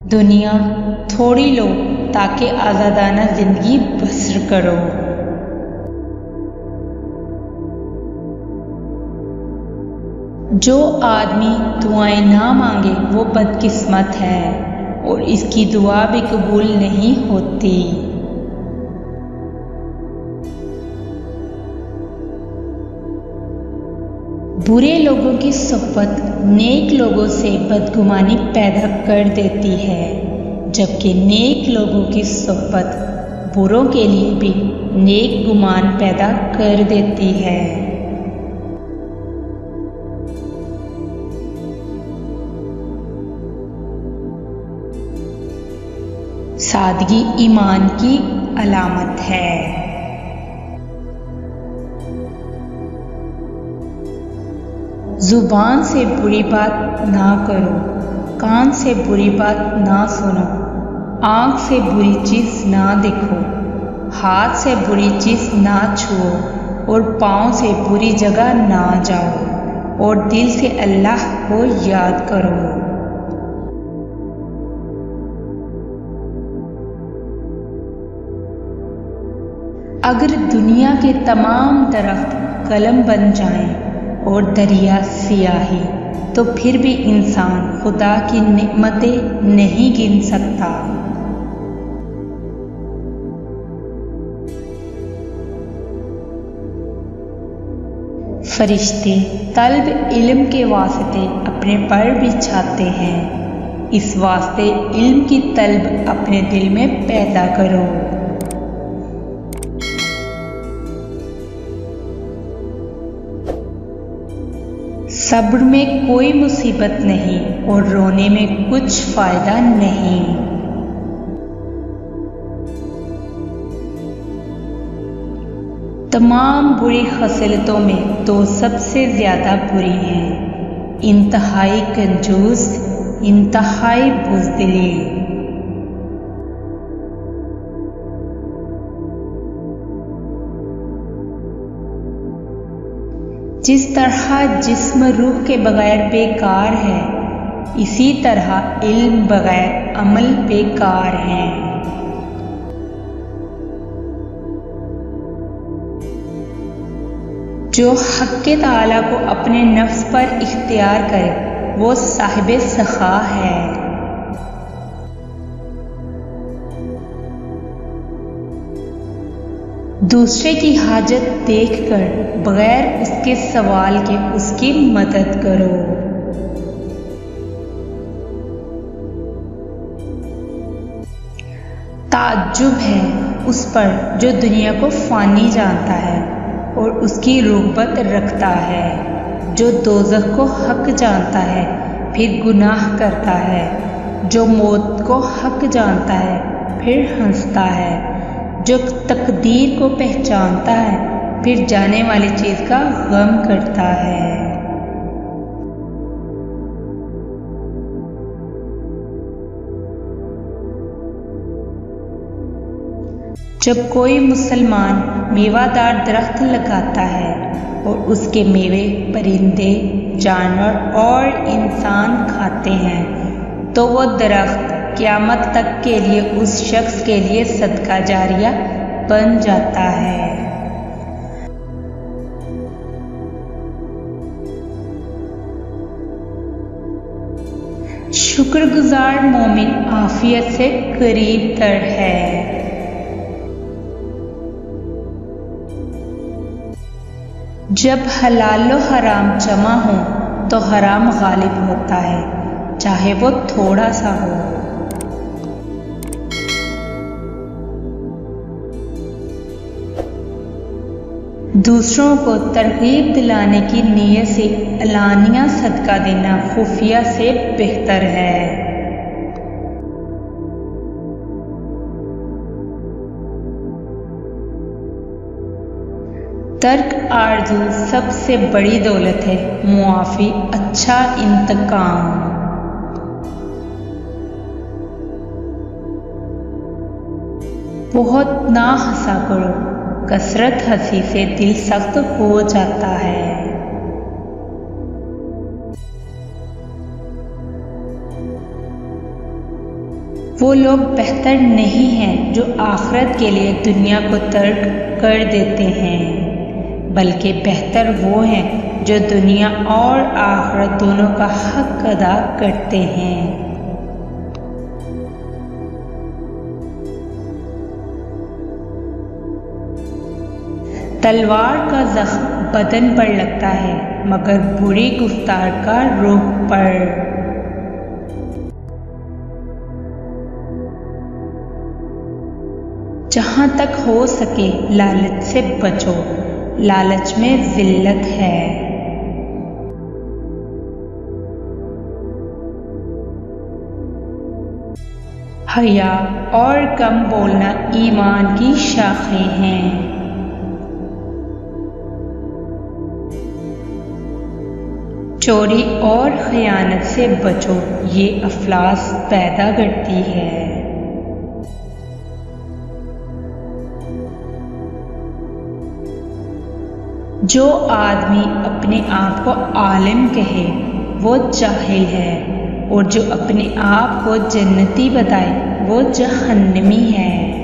दुनिया थोड़ी लो ताकि आज़ादाना ज़िंदगी बसर करो। जो आदमी दुआएं ना मांगे वो बदकिस्मत है और इसकी दुआ भी कबूल नहीं होती। बुरे लोगों की सोहबत नेक लोगों से बदगुमानी पैदा कर देती है, जबकि नेक लोगों की सोहबत बुरों के लिए भी नेक गुमान पैदा कर देती है। सादगी ईमान की अलामत है। जुबान से बुरी बात ना करो, कान से बुरी बात ना सुनो, आँख से बुरी चीज़ ना देखो, हाथ से बुरी चीज़ ना छुओ और पाँव से बुरी जगह ना जाओ और दिल से अल्लाह को याद करो। अगर दुनिया के तमाम दरख्त कलम बन जाएं और दरिया सियाही, तो फिर भी इंसान खुदा की नेमतें नहीं गिन सकता। फरिश्ते तलब इल्म के वास्ते अपने पर बिछाते हैं, इस वास्ते इल्म की तलब अपने दिल में पैदा करो। सब्र में कोई मुसीबत नहीं और रोने में कुछ फायदा नहीं। तमाम बुरी खसलतों में दो सबसे ज्यादा बुरी हैं, इंतहाई कंजूस, इंतहाई बुज़दिली। जिस तरह जिस्म रूह के बगैर बेकार है, इसी तरह इल्म बगैर अमल बेकार है। जो हक़ ताला को अपने नफ्स पर इख्तियार करे वो साहिब सखा है। दूसरे की हाजत देखकर बगैर उसके सवाल के उसकी मदद करो। ताज्जुब है उस पर जो दुनिया को फ़ानी जानता है और उसकी रुग़बत रखता है, जो दोज़ख को हक़ जानता है फिर गुनाह करता है, जो मौत को हक़ जानता है फिर हंसता है, जो तकदीर को पहचानता है फिर जाने वाली चीज़ का गम करता है। जब कोई मुसलमान मेवादार दरख्त लगाता है और उसके मेवे परिंदे, जानवर और इंसान खाते हैं, तो वो दरख्त क़यामत तक के लिए उस शख्स के लिए सदका जारिया बन जाता है। शुक्रगुजार मोमिन आफियत से करीब तर है। जब हलाल व हराम जमा हो तो हराम गालिब होता है, चाहे वो थोड़ा सा हो। दूसरों को तरगीब दिलाने की नीयत से अलानिया सदका देना खुफिया से बेहतर है। तर्क आरज़ू सबसे बड़ी दौलत है, मुआफ़ी अच्छा इंतकाम। बहुत ना हंसा करो, कसरत हंसी से दिल सख्त हो जाता है। वो लोग बेहतर नहीं हैं जो आखिरत के लिए दुनिया को तर्क कर देते हैं, बल्कि बेहतर वो हैं जो दुनिया और आखिरत दोनों का हक अदा करते हैं। तलवार का जख्म बदन पर लगता है, मगर बुरी गुफ्तार का रूह पर। जहाँ तक हो सके लालच से बचो, लालच में जिल्लत है। हया और कम बोलना ईमान की शाखें हैं। चोरी और खयानत से बचो, ये अफलास पैदा करती है। जो आदमी अपने आप को आलिम कहे वो जाहिल है, और जो अपने आप को जन्नती बताए वो जहन्नमी है।